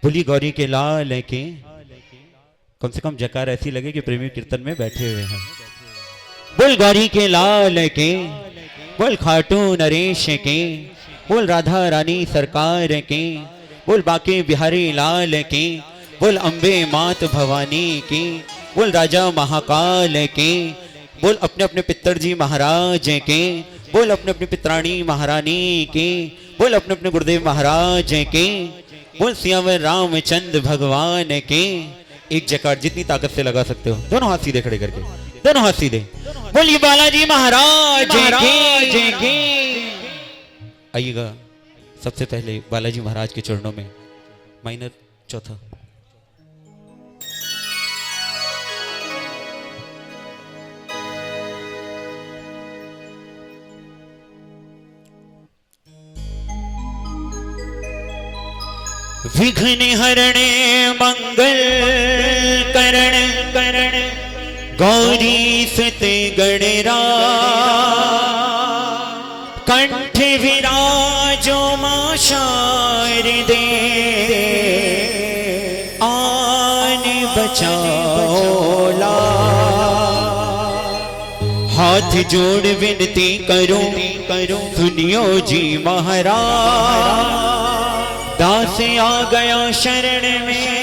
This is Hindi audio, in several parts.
बोली गौरी के लाल के, कम से कम जकार ऐसी लगे कि प्रेमी कीर्तन में बैठे हुए हैं। बोल गौरी के लाल के, बोल खाटू नरेश के, बोल राधा रानी सरकार के, बोल बाके बिहारी लाल के, बोल अम्बे मात भवानी की, बोल राजा महाकाल के, बोल अपने अपने पितर जी महाराज के, बोल अपने अपने पित्राणी महारानी के, बोल अपने अपने गुरुदेव महाराज के, बोल सियावर रामचंद्र भगवान के। एक जयकार जितनी ताकत से लगा सकते हो, दोनों हाथ सीधे खड़े करके, दोनों हाथ सीधे। बोलिए बालाजी महाराज के। आइएगा सबसे पहले बालाजी महाराज के चरणों में माइनर चौथा। विघ्न हरणे मंगल करण करण गौरी सते गणरा कंठ विराजो मां शारदे आन बचाओला। हाथ जोड़ विनती करो सुनियो जी महाराज, दास आ गया शरण में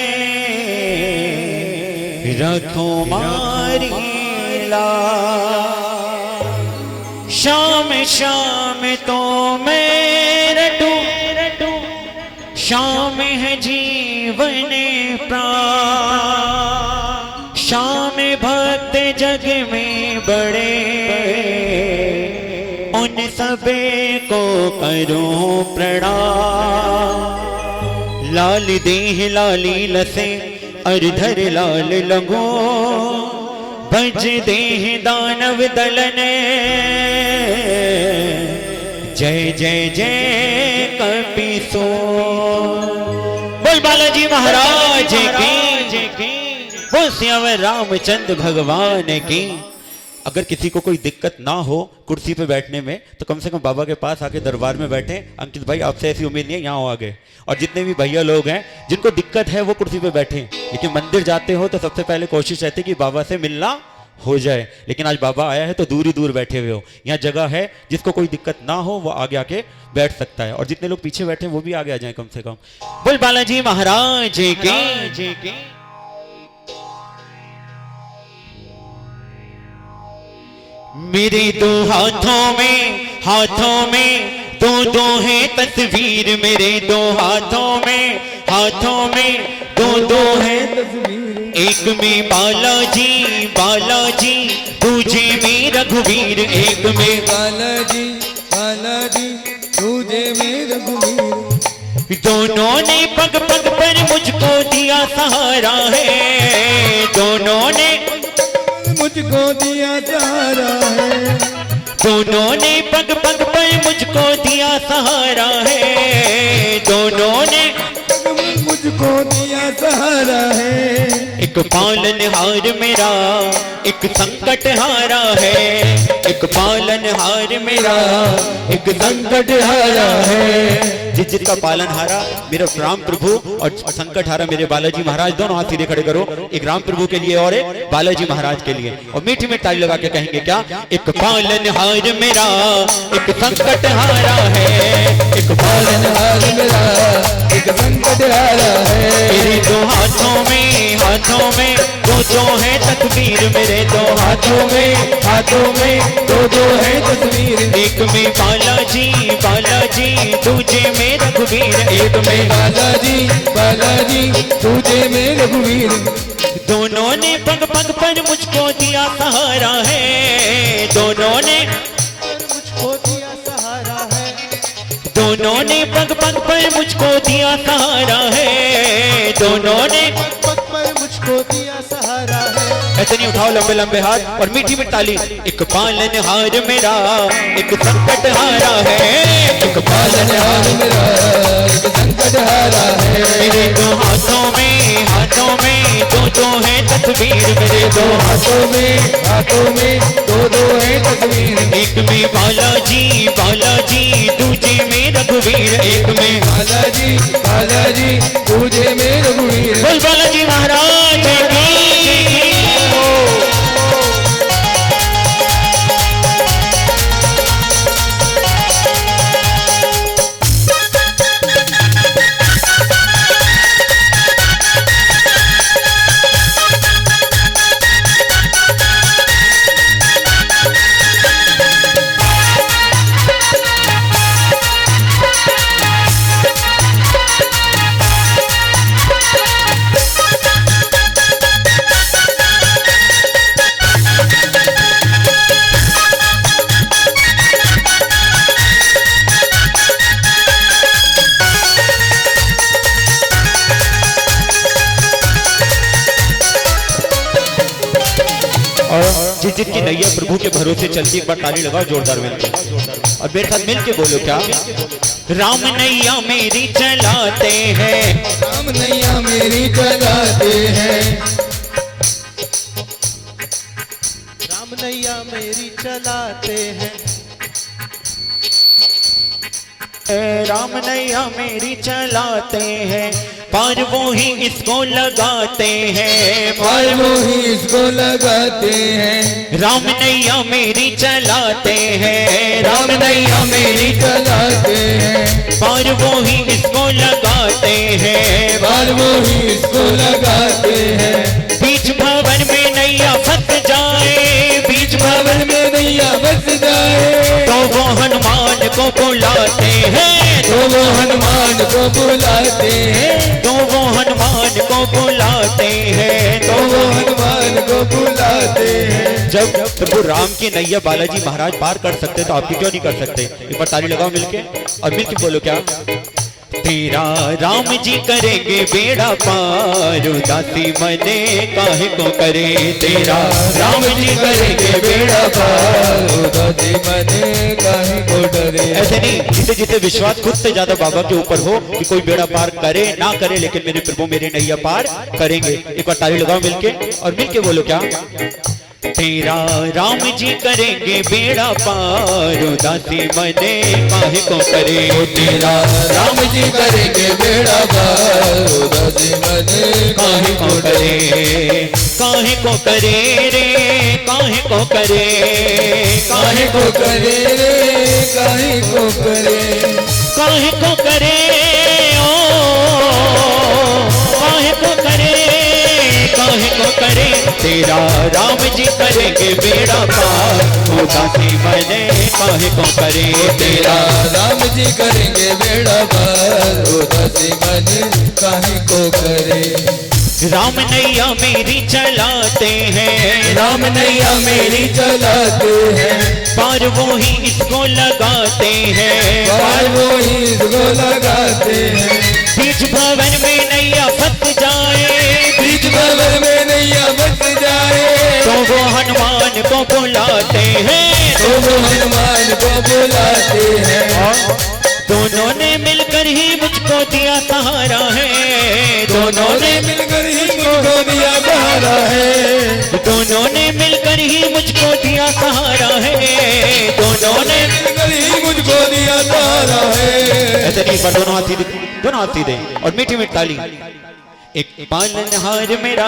रखो मारी लाज। शाम शाम तो मैं रटूं, शाम है जीवन प्राण। शाम भक्त जग में बड़े, उन सबे को करूं प्रणाम। लाल देह लाली लसे अरधर लाल लगो, बज देह दानव दलन जय जय जय कपिसो। बोल बालाजी महाराज की, बोल सियावर रामचंद्र भगवान की। अगर किसी को कोई दिक्कत ना हो कुर्सी पे बैठने में, तो कम से कम बाबा के पास आके दरबार में बैठे। अंकित भाई आपसे ऐसी उम्मीद नहीं है, यहाँ आगे। और जितने भी भैया लोग हैं जिनको दिक्कत है वो कुर्सी पे बैठे। लेकिन मंदिर जाते हो तो सबसे पहले कोशिश रहती है कि बाबा से मिलना हो जाए। लेकिन आज बाबा आया है तो दूर ही दूर बैठे हुए हो। यहाँ जगह है, जिसको कोई दिक्कत ना हो वो आगे आके बैठ सकता है। और जितने लोग पीछे बैठे वो भी आगे आ जाए कम से कम। बोल बालाजी महाराज की। मेरे दो हाथों में दो है तस्वीर। मेरे दो हाथों में दो है तस्वीर। एक में बालाजी तुझे में रघुवीर। एक में बालाजी तुझे में रघुवीर। दोनों ने पग पग पर मुझको दिया सहारा है। दोनों ने मुझको दिया सहारा है। दोनों ने पग पग पर मुझको दिया सहारा है। दोनों ने मुझको दिया सहारा है। एक पालनहार मेरा एक संकट हारा है। एक पालनहार मेरा एक संकट हारा है। जिसका पालनहारा मेरा राम प्रभु और संकट हारा मेरे बालाजी महाराज। दोनों हाथ सीधे खड़े करो, एक राम प्रभु के लिए और एक बालाजी महाराज के लिए। और मीठी मीठी ताली लगा के कहेंगे क्या? एक पालनहार मेरा एक संकट हारा है। एक पालनहार मेरा एक संकट हारा है। मेरे दो हाथों में दो है तस्वीर। मेरे दो हाथों में दो है तस्वीर। एक में बालाजी तुझे में रघुवीर। एक में बालाजी तुझे में रघुवीर। दोनों ने पग पग पर मुझको दिया सहारा है। दोनों ने मुझको दिया सहारा है। दोनों ने पग पग पर मुझको दिया सहारा है। दोनों ने पग पर मुझको दिया सहारा है। ऐसे नहीं, उठाओ लंबे लंबे हाथ और मीठी मीठी ताली। एक पालनहार मेरा एक संकट हारा है। एक पालनहार मेरा एक संकट हारा है। मेरे दो हाथों में दो है तस्वीर। मेरे दो हाथों में दो है तस्वीर। एक में बालाजी तुझे में रघुवीर, एक में बालाजी बालाजी पूजे में रघुवीर। बोल बालाजी महाराज की। जिसकी नैया प्रभु के भरोसे चलती, एक बार ताली लगाओ जोरदार मिलके और मेरे साथ मिलके बोलो क्या? राम नैया मेरी चलाते हैं, राम नैया मेरी चलाते हैं, राम नैया मेरी चलाते हैं, राम नैया मेरी चलाते हैं, पार वो ही इसको लगाते हैं, पार वो ही इसको लगाते हैं। राम नैया मेरी चलाते हैं, राम नैया मेरी चलाते हैं, पार वो ही इसको लगाते हैं, पार वो ही इसको लगाते हैं। बीच भवन में नैया फंस जाए, बीच भवन में नैया बस जाए, तो वो हनुमान को बुलाते हैं, तो वो हनुमान को बुलाते हैं, तो वो हनुमान को बुलाते हैं, तो वो हनुमान को बुलाते हैं। जब प्रभु राम की नैया बालाजी महाराज पार कर सकते तो आप भी क्यों नहीं कर सकते? एक बार ताली लगाओ मिलके और मिलके बोलो क्या? तेरा राम जी करेंगे बेड़ा पार, उदासी मने काहे को करे, तेरा राम जी करेंगे बेड़ा पार, उदासी मने काहे को डरे। ऐसे नहीं, जिसे जिसे विश्वास खुद से ज्यादा बाबा के ऊपर हो कि कोई बेड़ा पार करे ना करे, लेकिन मेरे प्रभु मेरे नैया पार करेंगे। एक बार ताली लगाओ मिलके और मिलके बोलो क्या? तेरा राम जी करेंगे बेड़ा पार, उदासी मने काहे को करे, तेरा राम जी करेंगे बेड़ा पार, उदासी मने काहे को करे, काहे को करे रे, काहे को करे, काहे को करे रे, काहे को करे, काहे को करे ओ, काहे को करे, काहे को करे, तेरा राम जी करेंगे बेड़ा पार, उदासी मने काहे को करे, तेरा राम जी करेंगे बेड़ा पार, उदासी मने काहे को करे। राम नैया मेरी चलाते हैं, राम नैया मेरी चलाते हैं, पार वो ही इसको लगाते हैं, पार वो ही इसको लगाते हैं। बीच भवन में नैया फंस जाए, बीच भवन में नैया बस जाए, तो वो हनुमान को बुलाते हैं, तो वो हनुमान को बुलाते हैं। दोनों ने मिलकर ही मुझको दिया सहारा है, दोनों ने मिलकर ही मुझको दिया सहारा है, दोनों ने मिलकर ही मुझको दिया सहारा है, दोनों ने मिलकर ही मुझको दिया सहारा है। ऐसे नहीं, पर दोनों हाथ सीधे, दोनों हाथ सीधे और मीठी मीठी ताली। एक पालनहार मेरा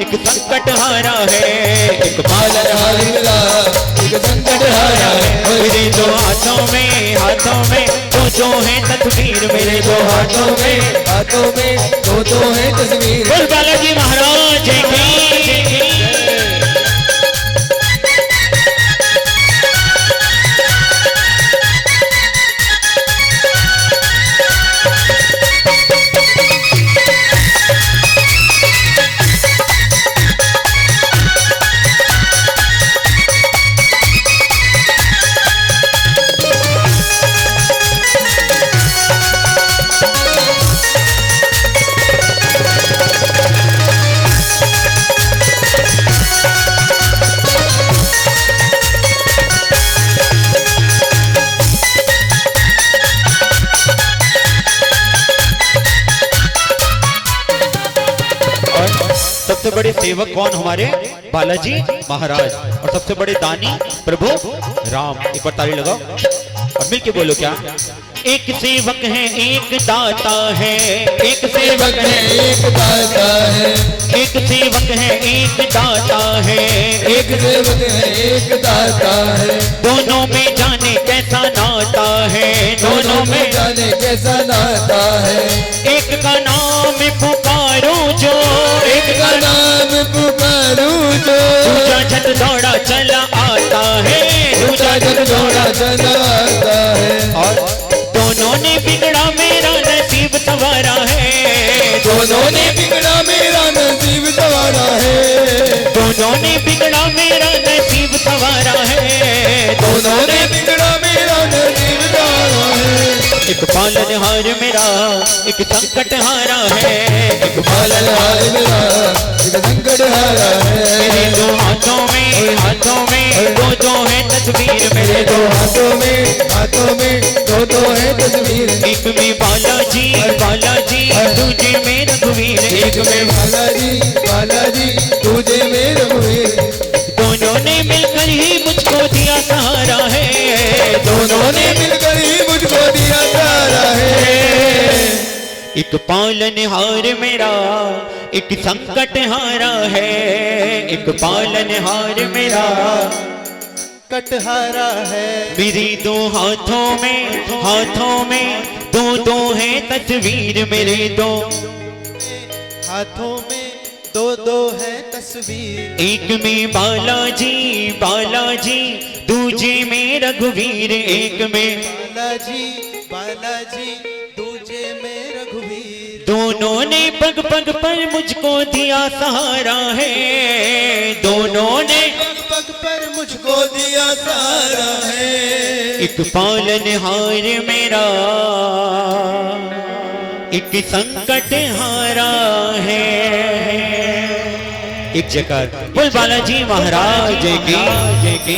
एक संकट हारा है, एक पालनहार मेरा एक संकट हारा है, मेरे दो हाथों में जो है तस्वीर, मेरे दो हाथों में दो है तस्वीर। बोल बालाजी महाराज की। सबसे बड़े सेवक कौन? हमारे बालाजी महाराज। और सबसे बड़े दानी प्रभु राम। एक बार ताली लगाओ और मिलके बोलो क्या? एक सेवक है एक दाता है, एक सेवक है एक दाता है, एक सेवक है एक दाता है, एक सेवक है एक दाता है, दोनों में जाने कैसा नाता है, दोनों में जाने कैसा नाता है। एक का नाम पुकारो जो, एक का नाम पुकारूं जो, दूजा झट दौड़ा चला आता है, दूजा झट दौड़ा चला आता है। और दोनों ने बिगड़ा मेरा नसीब सवारा है, दोनों ने बिगड़ा मेरा नसीब सवारा है, दोनों ने बिगड़ा मेरा नसीब सवारा है, दोनों ने बिगड़ा मेरा नसीब सवारा है। एक पालनहार मेरा एक संकट हारा है, एक पालनहार मेरा एक संकट हारा मेरे है। दो हाथों में दो है तस्वीर, मेरे दो हाथों में दो है तस्वीर, एक में बालाजी बालाजी दूजे में रघुवीर, एक में बालाजी तुझे में रघुवीर। दोनों ने मिलकर ही मुझको दिया सहारा है, दोनों ने मिलकर ही मुझको दिया सहारा है। एक पालनहार मेरा एक संकट हारा है, एक पालनहार मेरा कटहारा है। मेरी दो हाथों में दो है तस्वीर, मेरे दो हाथों में दो है तस्वीर, एक में बालाजी बालाजी दूजे में रघुवीर, एक में बालाजी दूजे में रघुवीर। दोनों ने पग पग पर मुझको दिया सहारा है, दोनों ने पग पर मुझको दिया सहारा है। एक पालनहार मेरा एक संकट हारा है। एक जयकार बोल बालाजी महाराज की,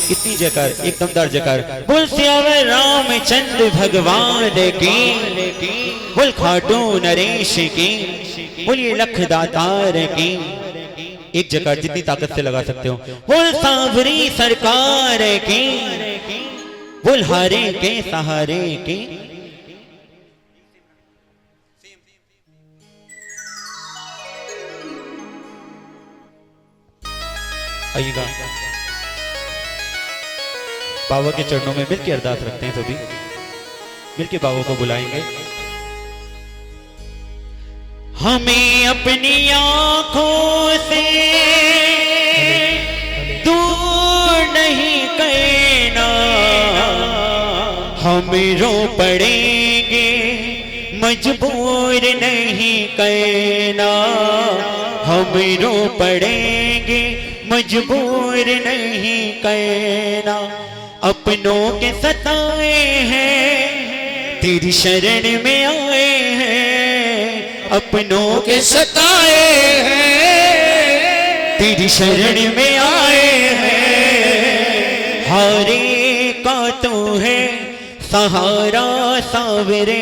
कितनी जयकार, एक दमदार जयकार बोल सियावर रामचंद्र भगवान की, बोल खाटू नरेश की, बोलिए लख दातार की। एक जयकार जितनी ताकत से लगा सकते हो। बोल सांवरी सरकार की, बोल हारे के सहारे की। आइएगा बाबा के चरणों में मिलकर अरदास रखते हैं, सभी मिलके बाबा को बुलाएंगे। हमें अपनी आंखों से दूर नहीं करना, हम रो पड़ेंगे मजबूर नहीं करना, हम रो पड़ेंगे मजबूर नहीं करना। अपनों के सताए हैं तेरी शरण में आए हैं, अपनों के सताए हैं तेरी शरण में आए हैं। हारे का तो है सहारा सावरे,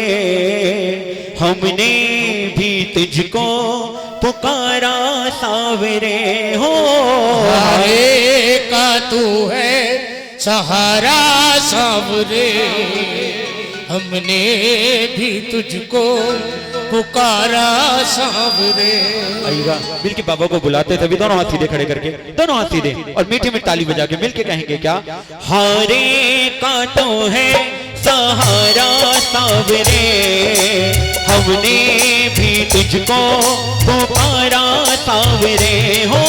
हमने भी तुझको पुकारा सावरे हो। हारे का तू है सहारा सावरे, हमने भी तुझको पुकारा सावरे। आइएगा मिलके बाबा को बुलाते, सभी दोनों हाथ सीधे खड़े करके, दोनों हाथ सीधे और मीठी मीठी ताली बजा के मिलके कहेंगे क्या? हारे का तो है सहारा सावरे, हमने भी तुझको पुकारा सावरे हो।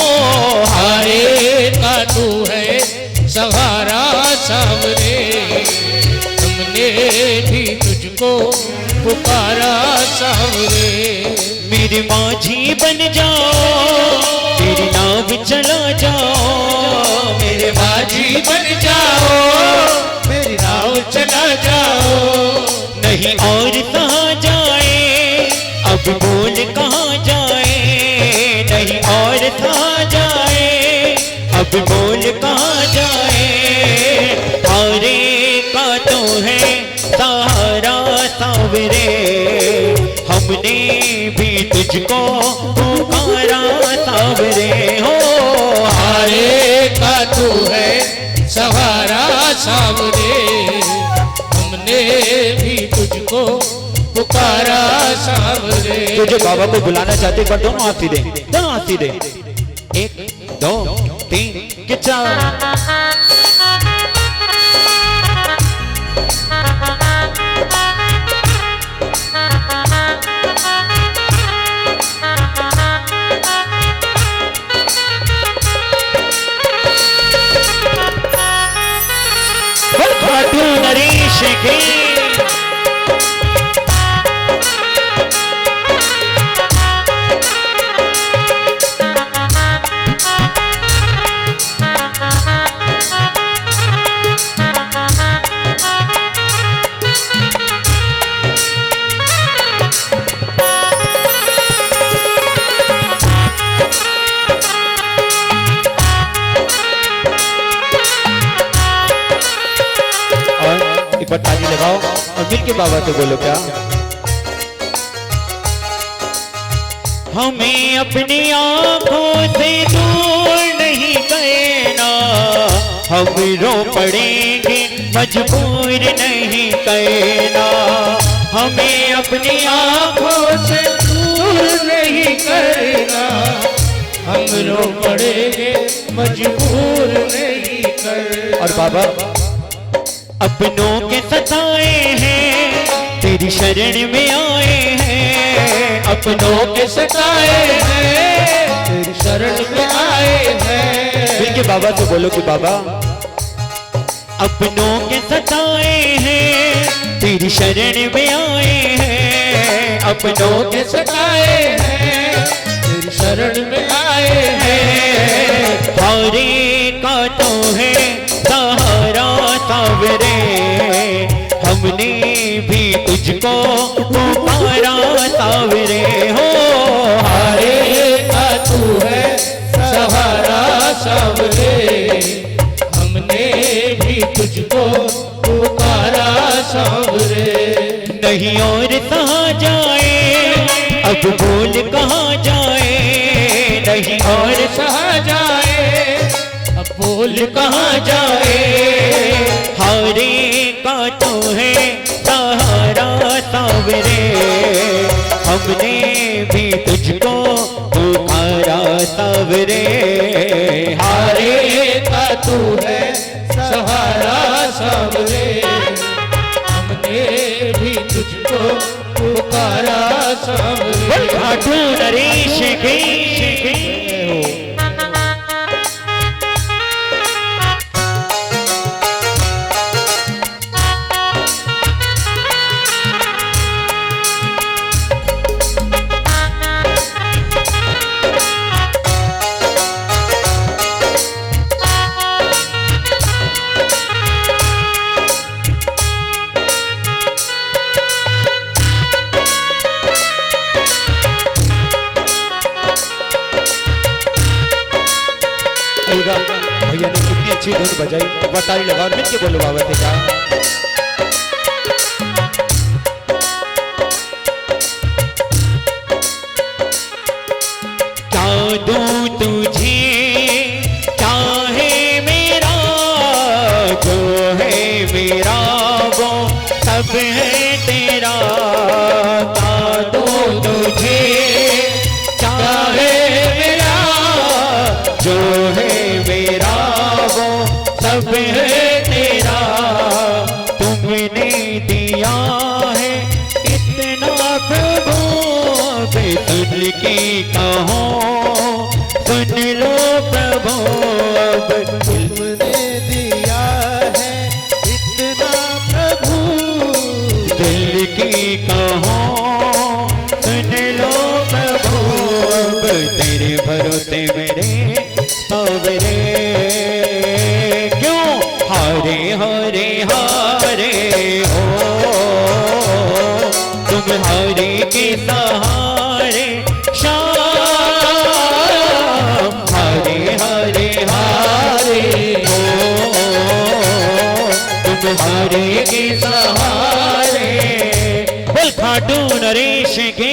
हारे का तू है सहारा सावरे, हमने भी तुझको पुकारा सावरे। मेरे माझी बन जाओ, तेरी नाव चला जाओ, मेरे माझी बन जाओ, मेरी नाव चला जाओ। नहीं और कहाँ जाए, अब बोल कहाँ जाए, नहीं और कहाँ जाए, अब बोल कहाँ जाए। हारे का तो है सहारा सावरे, हमने भी तुझको पुकारा सावरे हो। हारे का तू है सहारा सावरे, हमने भी तुझको पुकारा सांवरे। तुझे बाबा को बुलाना चाहते पर दोनों हाथ सीधे, दोनों हाथ सीधे। 1 2 3 के 4। खाटू नरेश की ताली लगाओ और मिल के बाबा से बोलो क्या। हमें अपनी आंखों से दूर नहीं करना, हम रो पड़ेंगे मजबूर नहीं करना। हमें अपनी आंखों से दूर नहीं करना, हम रो पड़ेंगे मजबूर नहीं करना। और बाबा अपनों के सताए हैं तेरी शरण में आए हैं, अपनों के सताए हैं तेरी शरण में आए हैं। मिल के बाबा से बोलो कि बाबा अपनों के सताए हैं तेरी शरण में आए हैं, अपनों के सताए हैं तेरी शरण में आए हैं। हरे का तो है सहारा सावरे, हमने भी तुझको पुकारा सावरे हो। हरे का तू है सहारा सावरे, हमने भी तुझको पुकारा सावरे। नहीं और सहा जाए अब बोल कहाँ जाए, नहीं और सहा जाए अब बोल कहाँ जाए। हरे का तो है सहारा सावरे, हमने भी तुझको पुकारा सावरे। हरे का तू है सहारा सावरे, हमने भी तुझको पुकारा सावरे। खाटू नरेश की भैया ने कितनी अच्छी धुन बजाई, ताली लगाओ और मिल के बोलो बाबा से क्या। क्या दूं तुझे चाहे मेरा, जो है मेरा वो सब है तेरा। क्या दूं तुझे चाहे मेरा, जो है मेरा वो सब है तेरा। तुमने दिया है इतना प्रभु, बेसुध की कहो सुन लो प्रभु। तुमने दिया है इतना प्रभु, दिल की कहो सुन लो प्रभु। तेरे भरोसे मेरे सावरे, क्यों हारे हारे हारे हो तुम, हारे के सहारे शाम। हारे हारे हारे हो तुम, हारे के सहारे। बोल खाटू नरेश की।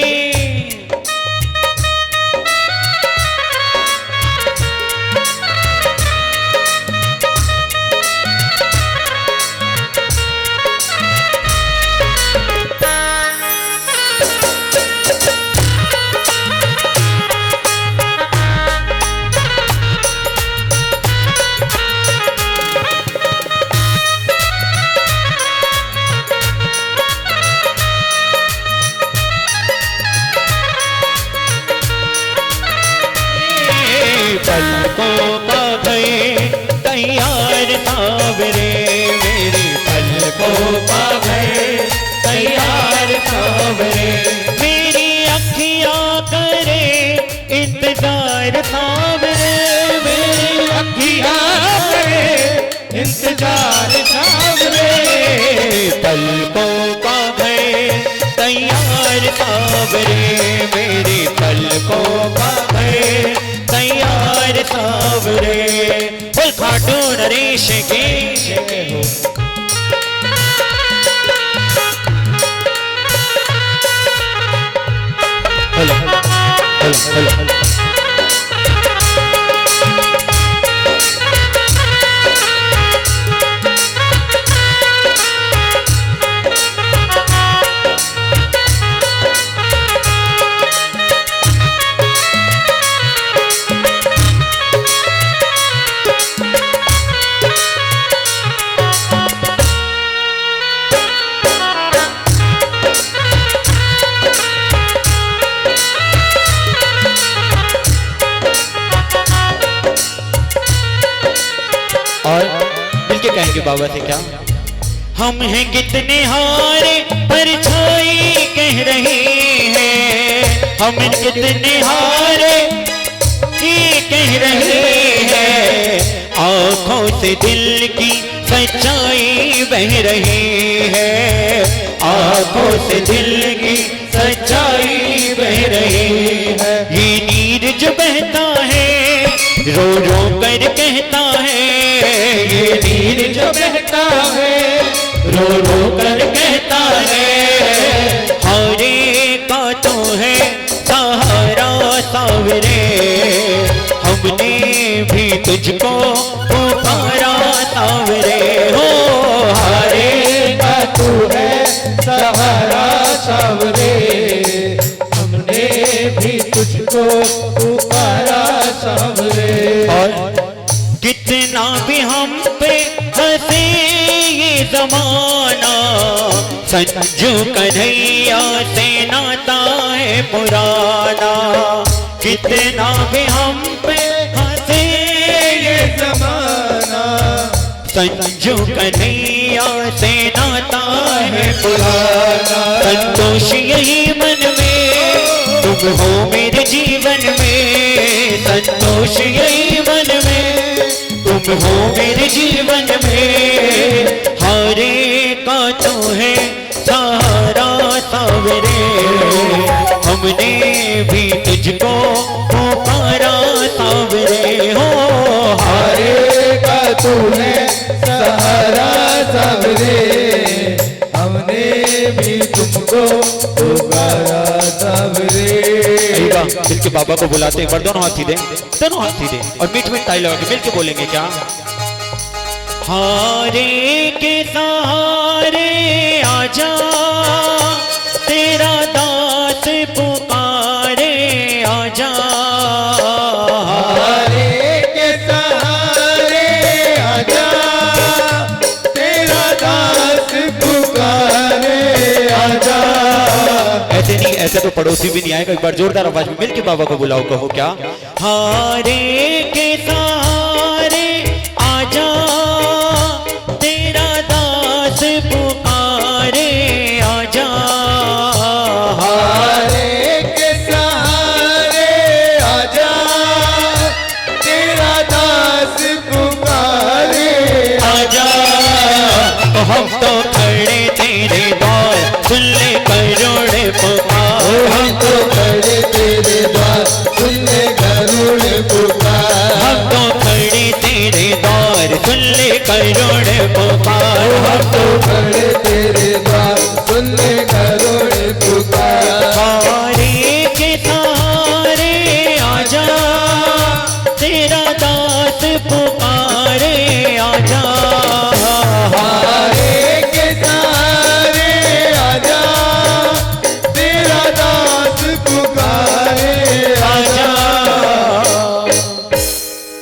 पलकों का भय तैयार सावरे, मेरे पलकों का भय तैयार सावरे, मेरी अखियाँ करे इंतजार सावरे, मेरी अखियाँ करे इंतजार सावरे, पलकों का भय तैयार सावरे, मेरे पलकों का भय तैयार सावरे। बोल खाटू नरेश के जय हो। हेलो हेलो हेलो हेलो और मिलके कहेंगे बाबा से क्या, हम हैं कितने हारे परछाई कह रहे हैं, हम कितने हारे ये कह रहे हैं, आंखों से दिल की सच्चाई बह रही है, आंखों से दिल की सच्चाई बह रही है, ये नीर जो बहता है रो रो कर कहता है, ये नीर जो बहता है रो रो कर कहता है, हारे का तो है सहारा सावरे, हमने भी तुझको पुकारा सावरे, हो हारे का तू है सहारा सावरे, हमने भी तुझको पुकारा सावरे। और कितना भी हम पे हंसे ये जमाना, संजू कन्हैया से नाता है पुराना, कितना भी हम पे हंसे ये जमाना, संजू कन्हैया से नाता है पुराना, संतोष यही मन में तुम हो मेरे जीवन में, संतोष यही मन में तुम हो मेरे जीवन में, हारे का तो है सहारा सावरे, हमने भी तुझको पुकारा सावरे, हो हारे का तू है सहारा सावरे, हमने भी तुमको पुकारा सावरे। मिलके बाबा को बुलाते एक बार, दोनों हाथ सीधे, दोनों हाथ सीधे और मीठ मीठ ताली लगा के मिलके बोलेंगे क्या, हारे के सहारे आजा तेरा दास पुकारे आजा, हारे के सहारे आजा तेरा दास पुकारे आजा। ऐसे नहीं, ऐसे तो पड़ोसी भी नहीं आएगा, एक बार जोरदार आवाज में मिलके बाबा को बुलाओ, कहो क्या, हारे के सहारे आजा तेरा दास पुकारे आजा, हारे के सहारे आजा तेरा दास पुकारे आजा, तो हम तो खड़े तेरे द्वार सुन ले करोड़े पुकार, हम तो खड़े तेरे द्वार सुन ले गरुड़ पुकार, हम तो खड़े तेरे द्वार सुन ले करोड़े पुकार, हम तो खड़े तेरे द्वार सुन ले गरुड़ पुकार, हारे के सहारे आजा तेरा दास पुकारे आजा, हारे के सहारे आजा तेरा दास पुकारे आजा,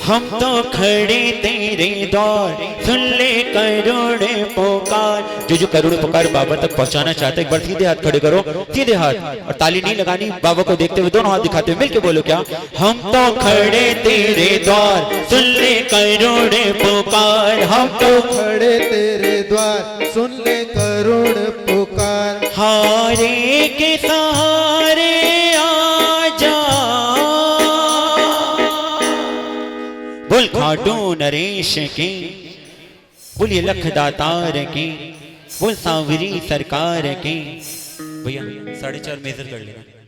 हम तो खड़े तेरे द्वार सुन ले करोड़े पुकार, जो करोड़ पुकार बाबा तक पहुंचाना चाहते हैं, एक बार सीधे हाथ खड़े करो, सीधे हाथ, और ताली नहीं लगानी, बाबा को देखते हुए दोनों हाथ दिखाते हुए मिलके बोलो क्या, हम तो खड़े तेरे द्वार सुन ले करोड़ पुकार, हम तो खड़े तेरे द्वार सुन ले करुण पुकार। हारे के सहारे आ जा, बोल खाटू नरेश की, बोलिए लख दातार की, बोल सांवरी सरकार की। भैया 4.5 मेजर कर लेना।